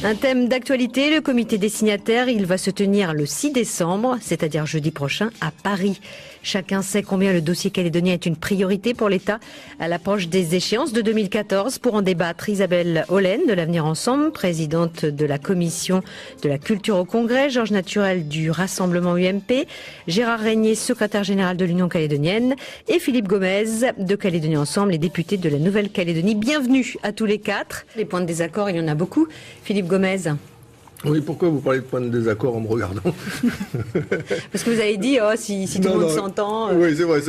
Un thème d'actualité, le comité des signataires, il va se tenir le 6 décembre, c'est-à-dire jeudi prochain, à Paris. Chacun sait combien le dossier calédonien est une priorité pour l'État à l'approche des échéances de 2014. Pour en débattre, Isabelle Hollen de l'Avenir Ensemble, présidente de la commission de la culture au Congrès, Georges Naturel du Rassemblement UMP, Gérard Régnier, secrétaire général de l'Union calédonienne, et Philippe Gomez de Calédonie Ensemble, les députés de la Nouvelle-Calédonie. Bienvenue à tous les quatre. Les points de désaccord, il y en a beaucoup. Philippe Gomez. Oui, pourquoi vous parlez de points de désaccord en me regardant? Parce que vous avez dit, si tout le monde s'entend... Oui, c'est vrai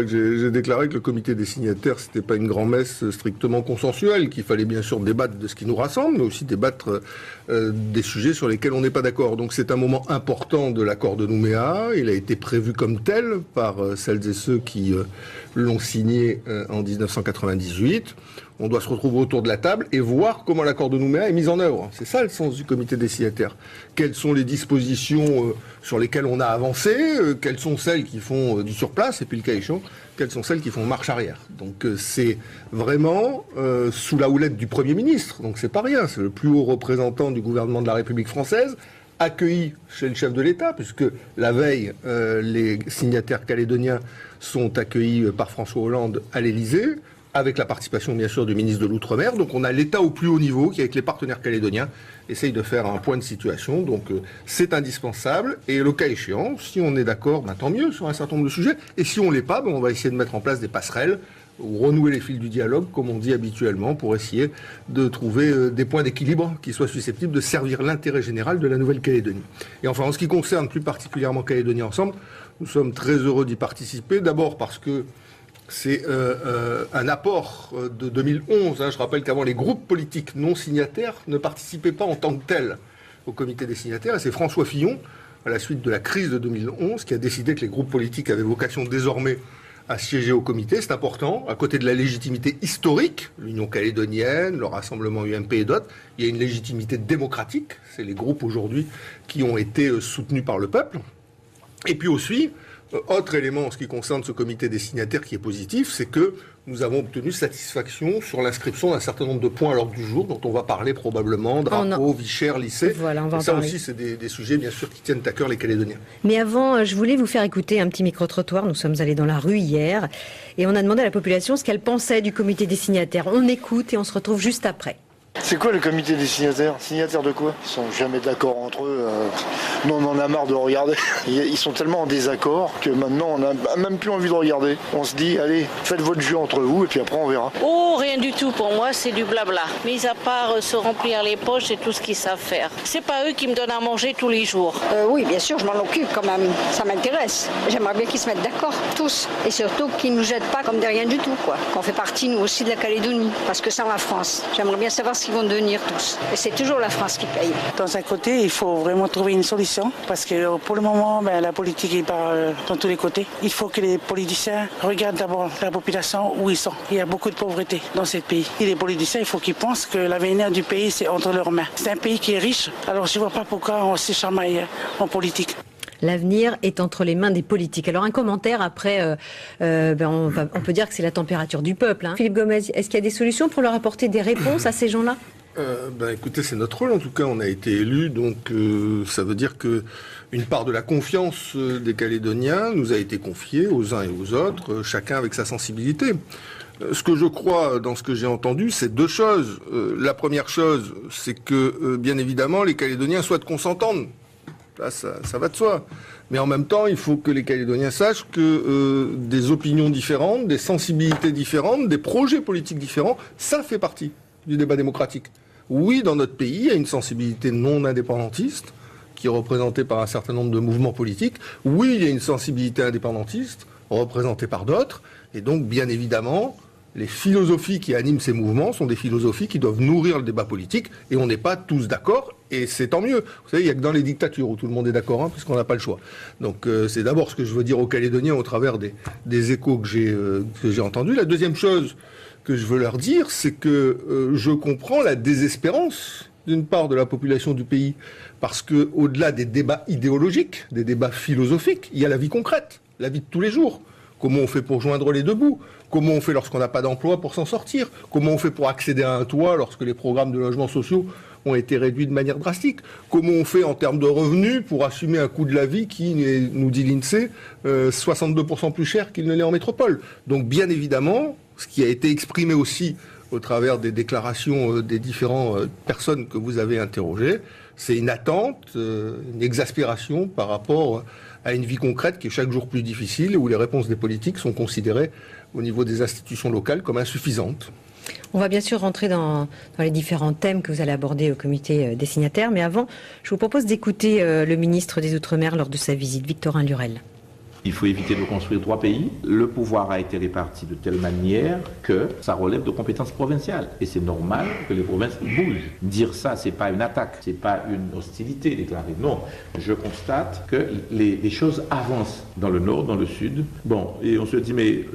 que j'ai déclaré que le comité des signataires, c'était pas une grand-messe strictement consensuelle, qu'il fallait bien sûr débattre de ce qui nous rassemble, mais aussi débattre des sujets sur lesquels on n'est pas d'accord. Donc c'est un moment important de l'accord de Nouméa, il a été prévu comme tel par celles et ceux qui l'ont signé en 1998. On doit se retrouver autour de la table et voir comment l'accord de Nouméa est mis en œuvre. C'est ça le sens du comité des signataires. Quelles sont les dispositions sur lesquelles on a avancé, quelles sont celles qui font du surplace, et puis le cas échéant, quelles sont celles qui font marche arrière. Donc c'est vraiment sous la houlette du Premier ministre, donc c'est pas rien, c'est le plus haut représentant du gouvernement de la République française, accueilli chez le chef de l'État, puisque la veille, les signataires calédoniens sont accueillis par François Hollande à l'Élysée, avec la participation bien sûr du ministre de l'Outre-mer. Donc on a l'État au plus haut niveau qui, avec les partenaires calédoniens, essaye de faire un point de situation. Donc c'est indispensable. Et le cas échéant, si on est d'accord, tant mieux sur un certain nombre de sujets. Et si on l'est pas, on va essayer de mettre en place des passerelles ou renouer les fils du dialogue, comme on dit habituellement, pour essayer de trouver des points d'équilibre qui soient susceptibles de servir l'intérêt général de la Nouvelle-Calédonie. Et enfin, en ce qui concerne plus particulièrement Calédonie Ensemble, nous sommes très heureux d'y participer. D'abord parce que c'est un apport de 2011. Je rappelle qu'avant, les groupes politiques non signataires ne participaient pas en tant que tels au comité des signataires. Et c'est François Fillon, à la suite de la crise de 2011, qui a décidé que les groupes politiques avaient vocation désormais à siéger au comité. C'est important. À côté de la légitimité historique, l'Union calédonienne, le Rassemblement UMP et d'autres, il y a une légitimité démocratique. C'est les groupes aujourd'hui qui ont été soutenus par le peuple. Et puis aussi, autre élément en ce qui concerne ce comité des signataires qui est positif, c'est que nous avons obtenu satisfaction sur l'inscription d'un certain nombre de points à l'ordre du jour, dont on va parler probablement, drapeau, vie chère, lycée. Voilà, on va en ça parler. Aussi, c'est des sujets, bien sûr, qui tiennent à cœur les Calédoniens. Mais avant, je voulais vous faire écouter un petit micro-trottoir. Nous sommes allés dans la rue hier et on a demandé à la population ce qu'elle pensait du comité des signataires. On écoute et on se retrouve juste après. C'est quoi le comité des signataires? Signataires de quoi? Ils sont jamais d'accord entre eux. Nous, on en a marre de regarder. Ils sont tellement en désaccord que maintenant, on n'a même plus envie de regarder. On se dit, allez, faites votre jeu entre vous et puis après, on verra. Oh, rien du tout pour moi, c'est du blabla. Mis à part se remplir les poches et tout ce qu'ils savent faire. C'est pas eux qui me donnent à manger tous les jours. Oui, bien sûr, je m'en occupe quand même. Ça m'intéresse. J'aimerais bien qu'ils se mettent d'accord, tous. Et surtout qu'ils ne nous jettent pas comme de rien du tout, quoi. Qu'on fait partie, nous aussi, de la Calédonie. Parce que sans la France, j'aimerais bien savoir ce qu'ils vont devenir tous. Et c'est toujours la France qui paye. Dans un côté, il faut vraiment trouver une solution. Parce que pour le moment, la politique est dans tous les côtés. Il faut que les politiciens regardent d'abord la population où ils sont. Il y a beaucoup de pauvreté dans ce pays. Et les politiciens, il faut qu'ils pensent que l'avenir du pays, c'est entre leurs mains. C'est un pays qui est riche. Alors je ne vois pas pourquoi on se chamaille en politique. L'avenir est entre les mains des politiques. Alors un commentaire après, on peut dire que c'est la température du peuple. Philippe Gomez, est-ce qu'il y a des solutions pour leur apporter des réponses à ces gens-là? Écoutez, c'est notre rôle en tout cas. On a été élus, donc ça veut dire que une part de la confiance des Calédoniens nous a été confiée aux uns et aux autres, chacun avec sa sensibilité. Ce que je crois dans ce que j'ai entendu, c'est deux choses. La première chose, c'est que bien évidemment les Calédoniens souhaitent qu'on s'entende. Là, ça va de soi. Mais en même temps, il faut que les Calédoniens sachent que des opinions différentes, des sensibilités différentes, des projets politiques différents, ça fait partie du débat démocratique. Oui, dans notre pays, il y a une sensibilité non indépendantiste qui est représentée par un certain nombre de mouvements politiques. Oui, il y a une sensibilité indépendantiste représentée par d'autres. Et donc, bien évidemment, les philosophies qui animent ces mouvements sont des philosophies qui doivent nourrir le débat politique. Et on n'est pas tous d'accord. Et c'est tant mieux. Vous savez, il n'y a que dans les dictatures où tout le monde est d'accord, puisqu'on n'a pas le choix. Donc c'est d'abord ce que je veux dire aux Calédoniens au travers des échos que j'ai entendus. La deuxième chose que je veux leur dire, c'est que je comprends la désespérance d'une part de la population du pays, parce que au-delà des débats idéologiques, des débats philosophiques, il y a la vie concrète, la vie de tous les jours. Comment on fait pour joindre les deux bouts? Comment on fait lorsqu'on n'a pas d'emploi pour s'en sortir? Comment on fait pour accéder à un toit lorsque les programmes de logements sociaux ont été réduits de manière drastique? Comment on fait en termes de revenus pour assumer un coût de la vie qui, nous dit l'INSEE, 62% plus cher qu'il ne l'est en métropole? Donc bien évidemment, ce qui a été exprimé aussi au travers des déclarations des différentes personnes que vous avez interrogées, c'est une attente, une exaspération par rapport à une vie concrète qui est chaque jour plus difficile et où les réponses des politiques sont considérées au niveau des institutions locales comme insuffisantes. On va bien sûr rentrer dans les différents thèmes que vous allez aborder au comité des signataires, mais avant, je vous propose d'écouter le ministre des Outre-mer lors de sa visite, Victorin Lurel. Il faut éviter de construire 3 pays. Le pouvoir a été réparti de telle manière que ça relève de compétences provinciales. Et c'est normal que les provinces bougent. Dire ça, c'est pas une attaque, c'est pas une hostilité déclarée. Non, je constate que les choses avancent dans le nord, dans le sud. Bon, et on se dit, mais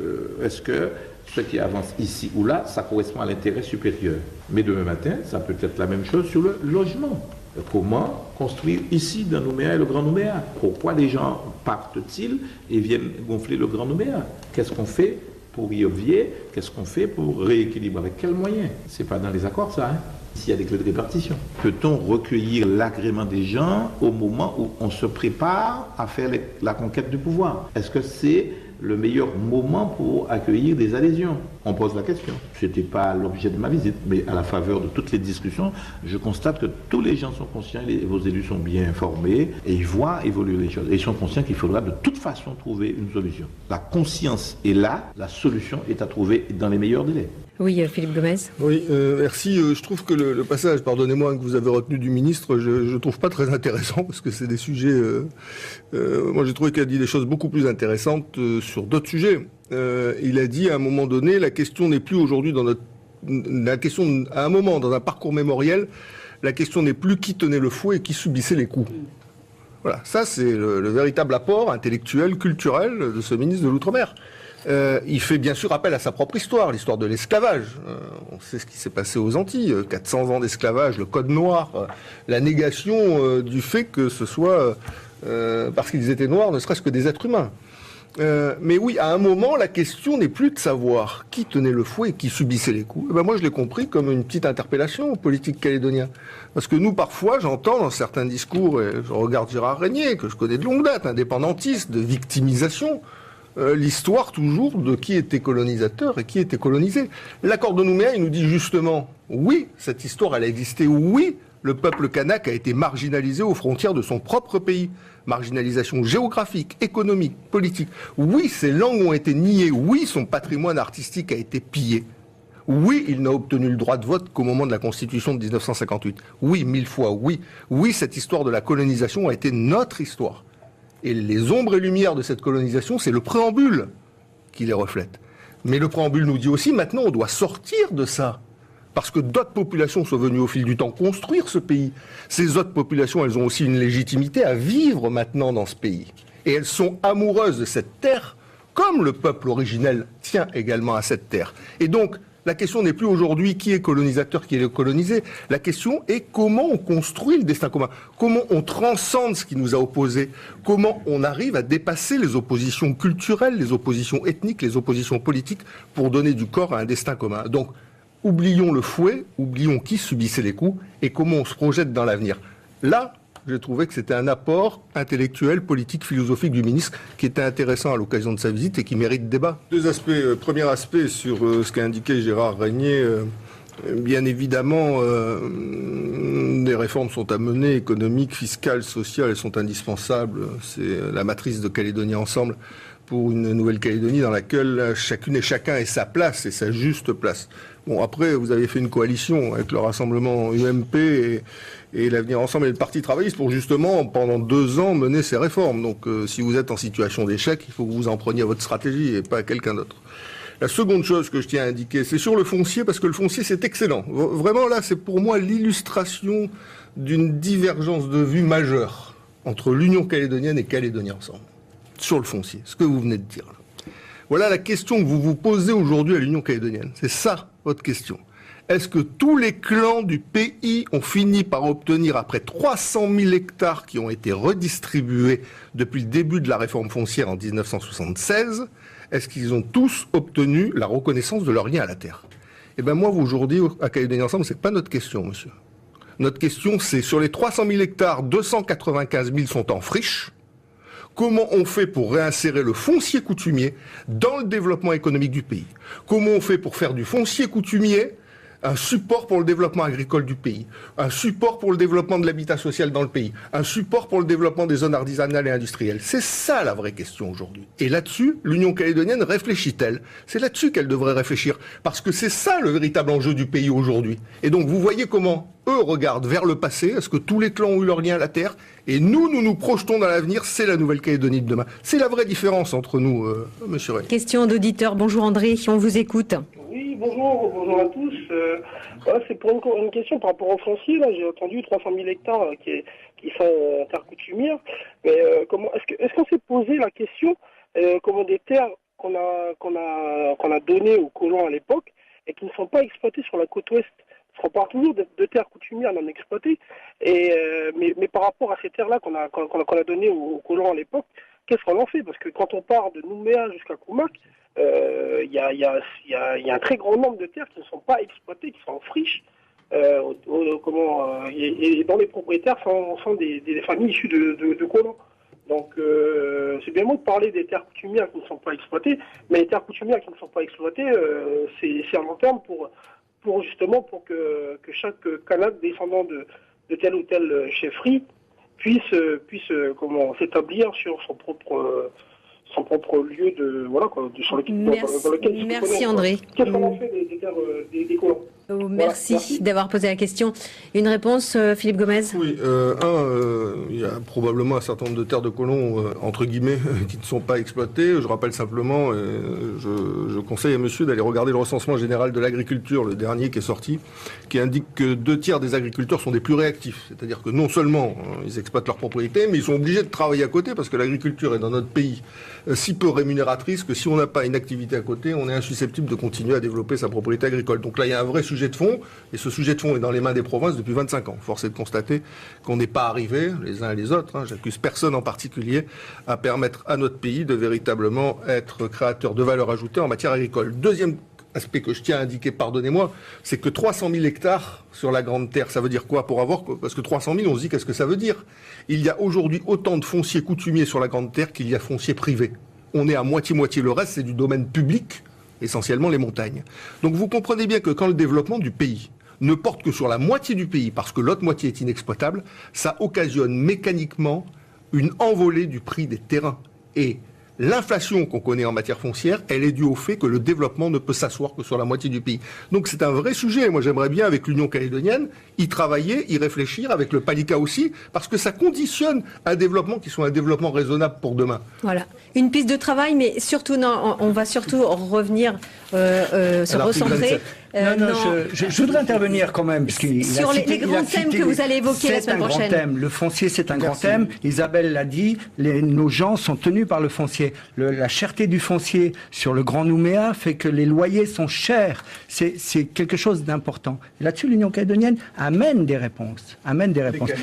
est-ce que ce qui avance ici ou là, ça correspond à l'intérêt supérieur? Mais demain matin, ça peut être la même chose sur le logement. Comment construire ici dans Nouméa et le Grand Nouméa? Pourquoi les gens partent-ils et viennent gonfler le Grand Nouméa? Qu'est-ce qu'on fait pour y obvier? Qu'est-ce qu'on fait pour rééquilibrer? Avec quels moyens? C'est pas dans les accords ça, hein? S'il y a des clés de répartition. Peut-on recueillir l'agrément des gens au moment où on se prépare à faire la conquête du pouvoir? Est-ce que c'est le meilleur moment pour accueillir des adhésions? On pose la question. Ce n'était pas l'objet de ma visite, mais à la faveur de toutes les discussions, je constate que tous les gens sont conscients, vos élus sont bien informés et ils voient évoluer les choses. Et ils sont conscients qu'il faudra de toute façon trouver une solution. La conscience est là, la solution est à trouver dans les meilleurs délais. Oui, Philippe Gomez. Oui, merci. Je trouve que le passage, pardonnez-moi, que vous avez retenu du ministre, je ne trouve pas très intéressant parce que c'est des sujets... moi, j'ai trouvé qu'il a dit des choses beaucoup plus intéressantes sur d'autres sujets. Il a dit à un moment donné, la question n'est plus aujourd'hui à un moment, dans un parcours mémoriel, la question n'est plus qui tenait le fouet et qui subissait les coups. Voilà, ça c'est le véritable apport intellectuel, culturel de ce ministre de l'Outre-mer. Il fait bien sûr appel à sa propre histoire, l'histoire de l'esclavage. On sait ce qui s'est passé aux Antilles, 400 ans d'esclavage, le code noir, la négation du fait que ce soit parce qu'ils étaient noirs, ne serait-ce que des êtres humains. Mais oui, à un moment, la question n'est plus de savoir qui tenait le fouet et qui subissait les coups. Et ben moi, je l'ai compris comme une petite interpellation aux politiques calédoniens. Parce que nous, parfois, j'entends dans certains discours, et je regarde Gérard Régnier, que je connais de longue date, indépendantiste, de victimisation, l'histoire toujours de qui était colonisateur et qui était colonisé. L'accord de Nouméa, il nous dit justement, oui, cette histoire, elle a existé, oui, le peuple kanak a été marginalisé aux frontières de son propre pays. Marginalisation géographique, économique, politique. Oui, ses langues ont été niées. Oui, son patrimoine artistique a été pillé. Oui, il n'a obtenu le droit de vote qu'au moment de la Constitution de 1958. Oui, 1000 fois, oui. Oui, cette histoire de la colonisation a été notre histoire. Et les ombres et lumières de cette colonisation, c'est le préambule qui les reflète. Mais le préambule nous dit aussi, maintenant, on doit sortir de ça. Parce que d'autres populations sont venues au fil du temps construire ce pays. Ces autres populations, elles ont aussi une légitimité à vivre maintenant dans ce pays. Et elles sont amoureuses de cette terre, comme le peuple originel tient également à cette terre. Et donc, la question n'est plus aujourd'hui qui est colonisateur, qui est colonisé. La question est comment on construit le destin commun. Comment on transcende ce qui nous a opposés. Comment on arrive à dépasser les oppositions culturelles, les oppositions ethniques, les oppositions politiques pour donner du corps à un destin commun. Donc, oublions le fouet, oublions qui subissait les coups et comment on se projette dans l'avenir. Là, j'ai trouvé que c'était un apport intellectuel, politique, philosophique du ministre qui était intéressant à l'occasion de sa visite et qui mérite débat. Deux aspects. Premier aspect sur ce qu'a indiqué Gérard Régnier. Bien évidemment, des réformes sont à mener, économiques, fiscales, sociales, elles sont indispensables. C'est la matrice de Calédonie Ensemble pour une Nouvelle-Calédonie dans laquelle chacune et chacun ait sa place et sa juste place. Bon, après, vous avez fait une coalition avec le rassemblement UMP et l'Avenir Ensemble et le Parti travailliste pour justement, pendant 2 ans, mener ces réformes. Donc, si vous êtes en situation d'échec, il faut que vous en preniez à votre stratégie et pas à quelqu'un d'autre. La seconde chose que je tiens à indiquer, c'est sur le foncier, parce que le foncier, c'est excellent. Vraiment, là, c'est pour moi l'illustration d'une divergence de vue majeure entre l'Union calédonienne et Calédonie Ensemble. Sur le foncier, ce que vous venez de dire. Voilà la question que vous vous posez aujourd'hui à l'Union calédonienne. C'est ça, votre question. Est-ce que tous les clans du pays ont fini par obtenir, après 300 000 hectares qui ont été redistribués depuis le début de la réforme foncière en 1976, est-ce qu'ils ont tous obtenu la reconnaissance de leur lien à la terre? Eh bien moi, aujourd'hui, à Calédonie Ensemble, c'est pas notre question, monsieur. Notre question, c'est sur les 300 000 hectares, 295 000 sont en friche. Comment on fait pour réinsérer le foncier coutumier dans le développement économique du pays? Comment on fait pour faire du foncier coutumier un support pour le développement agricole du pays, un support pour le développement de l'habitat social dans le pays, un support pour le développement des zones artisanales et industrielles? C'est ça la vraie question aujourd'hui. Et là-dessus, l'Union calédonienne réfléchit-elle? C'est là-dessus qu'elle devrait réfléchir, parce que c'est ça le véritable enjeu du pays aujourd'hui. Et donc vous voyez comment eux regardent vers le passé, est-ce que tous les clans ont eu leur lien à la terre? Et nous nous projetons dans l'avenir, c'est la Nouvelle-Calédonie de demain. C'est la vraie différence entre nous, monsieur Ray. Question d'auditeur. Bonjour André, on vous écoute. Oui, bonjour à tous. Voilà, c'est pour une question par rapport au foncier. Là, j'ai entendu 300 000 hectares qui sont en terre coutumière. Mais est-ce qu'on s'est posé la question comment des terres qu'on a données aux colons à l'époque et qui ne sont pas exploitées sur la côte ouest? Parce qu'on parle toujours de terres coutumières non exploitées. Mais par rapport à ces terres-là qu'on a données aux colons à l'époque, qu'est-ce qu'on en fait? Parce que quand on part de Nouméa jusqu'à Koumak, il y a un très grand nombre de terres qui ne sont pas exploitées, qui sont en friche, et dont les propriétaires sont des familles issues de colons. Donc c'est bien beau de parler des terres coutumières qui ne sont pas exploitées, mais les terres coutumières qui ne sont pas exploitées, c'est à long terme pour que chaque Kanak descendant de telle ou telle chefferie puisse s'établir sur son propre lieu sur lequel il se Merci connaît. André. Qu'est-ce qu'on en fait des terres des colons? Merci d'avoir posé la question. Une réponse, Philippe Gomez? Oui, il y a probablement un certain nombre de terres de colons, entre guillemets, qui ne sont pas exploitées. Je rappelle simplement, je conseille à monsieur d'aller regarder le recensement général de l'agriculture, le dernier qui est sorti, qui indique que 2/3 des agriculteurs sont des plus réactifs. C'est-à-dire que non seulement ils exploitent leurs propriétés, mais ils sont obligés de travailler à côté parce que l'agriculture est dans notre pays si peu rémunératrice que si on n'a pas une activité à côté, on est insusceptible de continuer à développer sa propriété agricole. Donc là, il y a un vrai sujet de fond, et ce sujet de fond est dans les mains des provinces depuis 25 ans. Force est de constater qu'on n'est pas arrivé, les uns et les autres, j'accuse personne en particulier, à permettre à notre pays de véritablement être créateur de valeur ajoutée en matière agricole. Deuxième aspect que je tiens à indiquer, pardonnez-moi, c'est que 300 000 hectares sur la Grande Terre, ça veut dire quoi parce que 300 000, on se dit qu'est-ce que ça veut dire? Il y a aujourd'hui autant de fonciers coutumiers sur la Grande Terre qu'il y a fonciers privés. On est à moitié-moitié, le reste c'est du domaine public, essentiellement les montagnes. Donc vous comprenez bien que quand le développement du pays ne porte que sur la moitié du pays, parce que l'autre moitié est inexploitable, ça occasionne mécaniquement une envolée du prix des terrains. Et l'inflation qu'on connaît en matière foncière, elle est due au fait que le développement ne peut s'asseoir que sur la moitié du pays. Donc c'est un vrai sujet. Moi j'aimerais bien, avec l'Union calédonienne, y travailler, y réfléchir, avec le PALICA aussi, parce que ça conditionne un développement qui soit un développement raisonnable pour demain. Voilà. Une piste de travail, mais surtout, non, on va surtout revenir, se recentrer. Je voudrais intervenir quand même. Parce sur les grands thèmes que vous allez évoquer la semaine prochaine. C'est un grand thème. Le foncier, c'est un grand thème. Isabelle l'a dit, nos gens sont tenus par le foncier. La cherté du foncier sur le Grand Nouméa fait que les loyers sont chers. C'est quelque chose d'important. Là-dessus, l'Union calédonienne amène des réponses.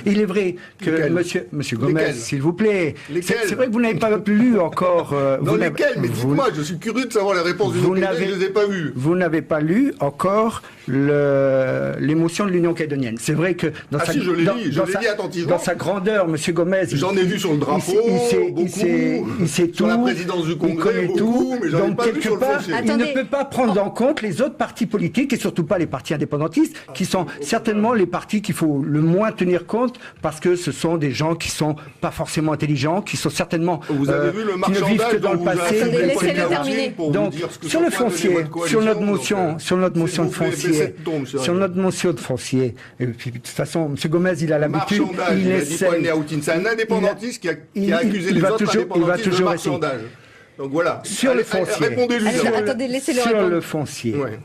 Il est vrai que monsieur Gomez, s'il vous plaît, c'est vrai que vous n'avez pas lu encore. Mais dites-moi, je suis curieux de savoir les réponses du Nouméa, je ne les ai pas vues. Vous n'avez pas lu encore l'émotion de l'Union calédonienne. C'est vrai que dans sa grandeur, monsieur Gomez, j'en ai vu sur le drapeau, il sait tout, sur la présidence du Congrès, beaucoup, mais j'en ai pas vu sur le foncier. Il ne peut pas prendre en compte les autres partis politiques et surtout pas les partis indépendantistes, qui sont certainement les partis qu'il faut le moins tenir compte parce que ce sont des gens qui sont pas forcément intelligents, qui sont certainement vous avez vu le qui ne vivent que dans le passé. Laissez-le terminer. Donc sur le foncier, sur notre motion de foncier, et puis de toute façon, M. Gomez, il a l'habitude, il essaie. C'est un indépendantiste qui a accusé les autres indépendantistes de marchandage. Donc voilà. Sur le foncier. Répondez-lui. Attendez, laissez-le répondre.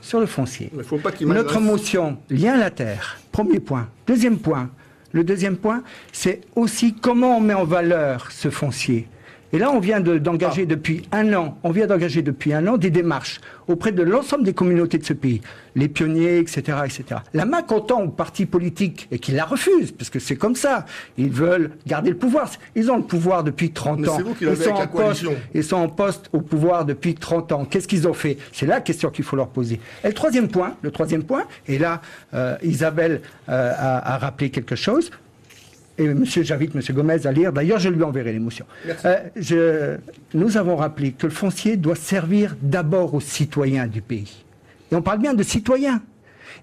Sur le foncier. Il faut pas qu'il notre motion, lien à la terre. Premier point. Deuxième point. Le deuxième point, c'est aussi comment on met en valeur ce foncier. Et là, on vient d'engager depuis un an des démarches auprès de l'ensemble des communautés de ce pays, les pionniers, etc., etc. La main qu'on tend aux partis politiques et qui la refusent, parce que c'est comme ça, ils veulent garder le pouvoir. Ils ont le pouvoir depuis 30 ans. Ils sont en poste au pouvoir depuis 30 ans. Qu'est-ce qu'ils ont fait? C'est la question qu'il faut leur poser. Et le troisième point, et là, Isabelle a rappelé quelque chose. Et j'invite M. Gomez à lire. D'ailleurs, je lui enverrai l'émotion. Nous avons rappelé que le foncier doit servir d'abord aux citoyens du pays. Et on parle bien de citoyens.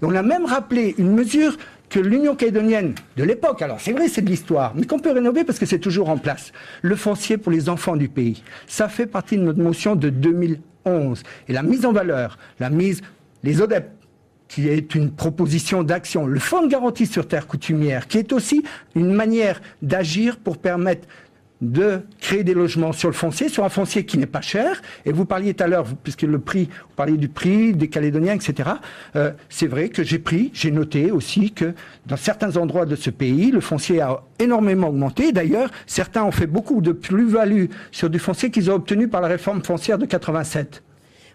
Et on a même rappelé une mesure que l'Union calédonienne de l'époque, alors c'est vrai, c'est de l'histoire, mais qu'on peut rénover parce que c'est toujours en place. Le foncier pour les enfants du pays. Ça fait partie de notre motion de 2011. Et la mise en valeur, les ODEP, qui est une proposition d'action, le fonds de garantie sur terre coutumière, qui est aussi une manière d'agir pour permettre de créer des logements sur le foncier, sur un foncier qui n'est pas cher. Et vous parliez tout à l'heure, puisque vous parliez du prix, des Calédoniens, etc. C'est vrai que j'ai noté aussi que dans certains endroits de ce pays, le foncier a énormément augmenté. D'ailleurs, certains ont fait beaucoup de plus-value sur du foncier qu'ils ont obtenu par la réforme foncière de 87.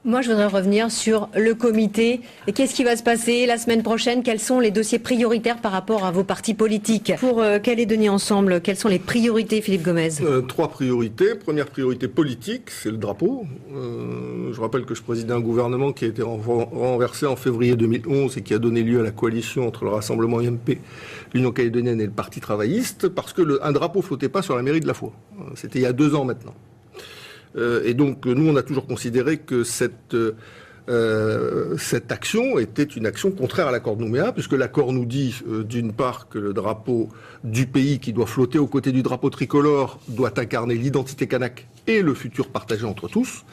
Moi, je voudrais revenir sur le comité. Qu'est-ce qui va se passer la semaine prochaine? Quels sont les dossiers prioritaires par rapport à vos partis politiques? Pour Calédonie Ensemble, quelles sont les priorités, Philippe Gomez? 3 priorités. Première priorité politique, c'est le drapeau. Je rappelle que je présidais un gouvernement qui a été renversé en février 2011 et qui a donné lieu à la coalition entre le Rassemblement IMP, l'Union calédonienne et le Parti travailliste, parce que un drapeau flottait pas sur la mairie de Lafaux. C'était il y a 2 ans maintenant. Et donc, nous, on a toujours considéré que cette action était une action contraire à l'accord de Nouméa, puisque l'accord nous dit, d'une part, que le drapeau du pays qui doit flotter aux côtés du drapeau tricolore doit incarner l'identité kanak et le futur partagé entre tous,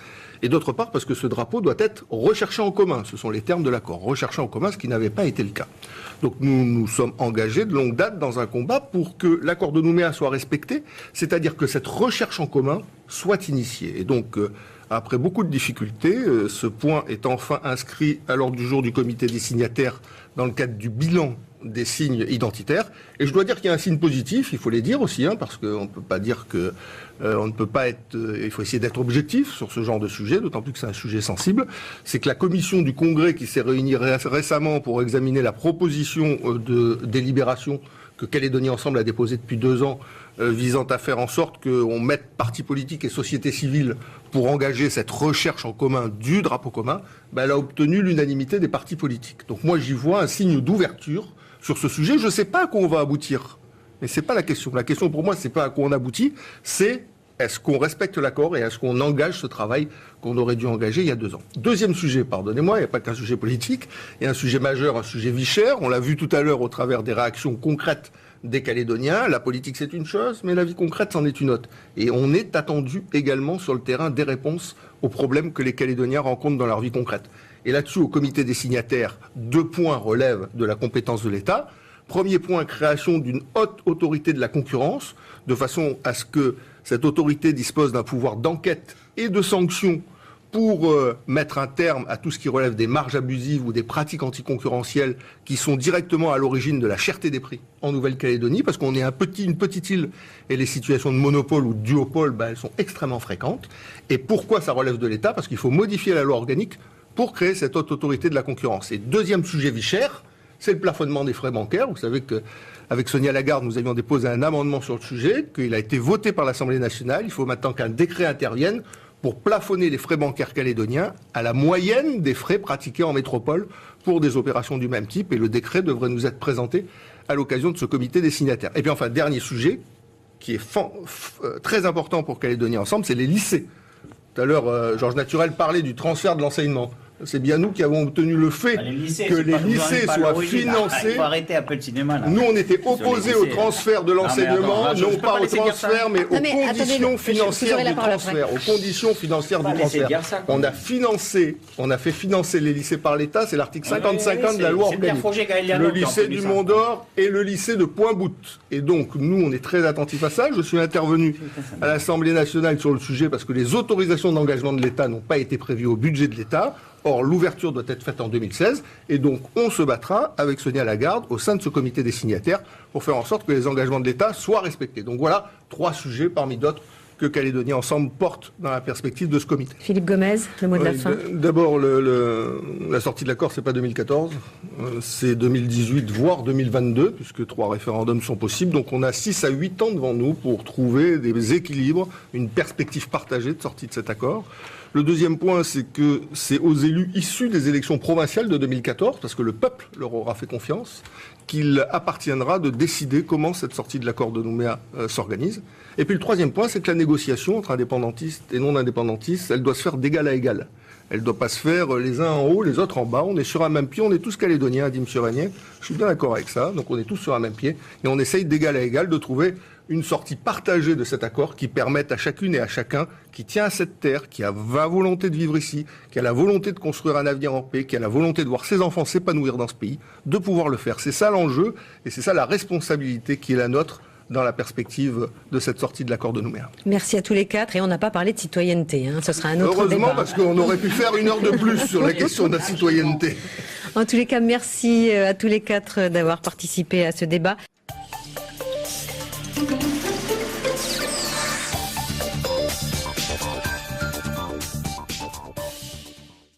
et d'autre part, parce que ce drapeau doit être recherché en commun. Ce sont les termes de l'accord, recherché en commun, ce qui n'avait pas été le cas. Donc nous nous sommes engagés de longue date dans un combat pour que l'accord de Nouméa soit respecté, c'est-à-dire que cette recherche en commun soit initiée. Et donc, après beaucoup de difficultés, ce point est enfin inscrit à l'ordre du jour du comité des signataires dans le cadre du bilan des signes identitaires. Et je dois dire qu'il y a un signe positif, il faut les dire aussi, parce qu'on ne peut pas dire que on ne peut pas être... il faut essayer d'être objectif sur ce genre de sujet, d'autant plus que c'est un sujet sensible. C'est que la commission du Congrès qui s'est réunie récemment pour examiner la proposition de délibération que Calédonie Ensemble a déposée depuis 2 ans, visant à faire en sorte qu'on mette partis politiques et société civile pour engager cette recherche en commun du drapeau commun, elle a obtenu l'unanimité des partis politiques. Donc moi j'y vois un signe d'ouverture sur ce sujet. Je ne sais pas à quoi on va aboutir, mais c'est pas la question. La question pour moi, c'est pas à quoi on aboutit, c'est est-ce qu'on respecte l'accord et est-ce qu'on engage ce travail qu'on aurait dû engager il y a 2 ans. Deuxième sujet, pardonnez-moi, il n'y a pas qu'un sujet politique, il y a un sujet majeur, un sujet vie chère. On l'a vu tout à l'heure au travers des réactions concrètes des Calédoniens. La politique, c'est une chose, mais la vie concrète, c'en est une autre. Et on est attendu également sur le terrain des réponses aux problèmes que les Calédoniens rencontrent dans leur vie concrète. Et là-dessus, au comité des signataires, 2 points relèvent de la compétence de l'État. Premier point, création d'une haute autorité de la concurrence, de façon à ce que cette autorité dispose d'un pouvoir d'enquête et de sanction pour mettre un terme à tout ce qui relève des marges abusives ou des pratiques anticoncurrentielles qui sont directement à l'origine de la cherté des prix en Nouvelle-Calédonie, parce qu'on est une petite île et les situations de monopole ou de duopole, elles sont extrêmement fréquentes. Et pourquoi ça relève de l'État? Parce qu'il faut modifier la loi organique pour créer cette haute autorité de la concurrence. Et deuxième sujet vie chère, c'est le plafonnement des frais bancaires. Vous savez qu'avec Sonia Lagarde, nous avions déposé un amendement sur le sujet, qu'il a été voté par l'Assemblée nationale. Il faut maintenant qu'un décret intervienne pour plafonner les frais bancaires calédoniens à la moyenne des frais pratiqués en métropole pour des opérations du même type. Et le décret devrait nous être présenté à l'occasion de ce comité des signataires. Et puis enfin, dernier sujet, qui est très important pour Calédonie Ensemble, c'est les lycées. Tout à l'heure, Georges Naturel parlait du transfert de l'enseignement. C'est bien nous qui avons obtenu le fait que les lycées soient financés. Il faut arrêter un peu le cinéma, là. Nous, on était opposés au transfert de l'enseignement, non pas au transfert, mais aux conditions financières du transfert. Aux conditions financières du transfert. On a fait financer les lycées par l'État, c'est l'article 50-50 de la loi organique. Le lycée du Mont d'Or et le lycée de Pointe-Bout. Et donc, nous, on est très attentifs à ça. Je suis intervenu à l'Assemblée nationale sur le sujet parce que les autorisations d'engagement de l'État n'ont pas été prévues au budget de l'État. Or, l'ouverture doit être faite en 2016, et donc on se battra avec Sonia Lagarde au sein de ce comité des signataires pour faire en sorte que les engagements de l'État soient respectés. Donc voilà 3 sujets parmi d'autres que Calédonie Ensemble porte dans la perspective de ce comité. Philippe Gomez, le mot de la fin. D'abord, la sortie de l'accord, c'est pas 2014, c'est 2018, voire 2022, puisque 3 référendums sont possibles. Donc on a 6 à 8 ans devant nous pour trouver des équilibres, une perspective partagée de sortie de cet accord. Le deuxième point, c'est que c'est aux élus issus des élections provinciales de 2014, parce que le peuple leur aura fait confiance, qu'il appartiendra de décider comment cette sortie de l'accord de Nouméa s'organise. Et puis le troisième point, c'est que la négociation entre indépendantistes et non-indépendantistes, elle doit se faire d'égal à égal. Elle ne doit pas se faire les uns en haut, les autres en bas. On est sur un même pied, on est tous calédoniens, a dit M. Régnier. Je suis bien d'accord avec ça. Donc on est tous sur un même pied. Et on essaye d'égal à égal de trouver une sortie partagée de cet accord qui permette à chacune et à chacun qui tient à cette terre, qui a la volonté de vivre ici, qui a la volonté de construire un avenir en paix, qui a la volonté de voir ses enfants s'épanouir dans ce pays, de pouvoir le faire. C'est ça l'enjeu et c'est ça la responsabilité qui est la nôtre dans la perspective de cette sortie de l'accord de Nouméa. Merci à tous les 4 et on n'a pas parlé de citoyenneté, ce sera un autre débat. Heureusement, parce qu'on aurait pu faire 1 heure de plus sur la question de la citoyenneté. En tous les cas, merci à tous les 4 d'avoir participé à ce débat.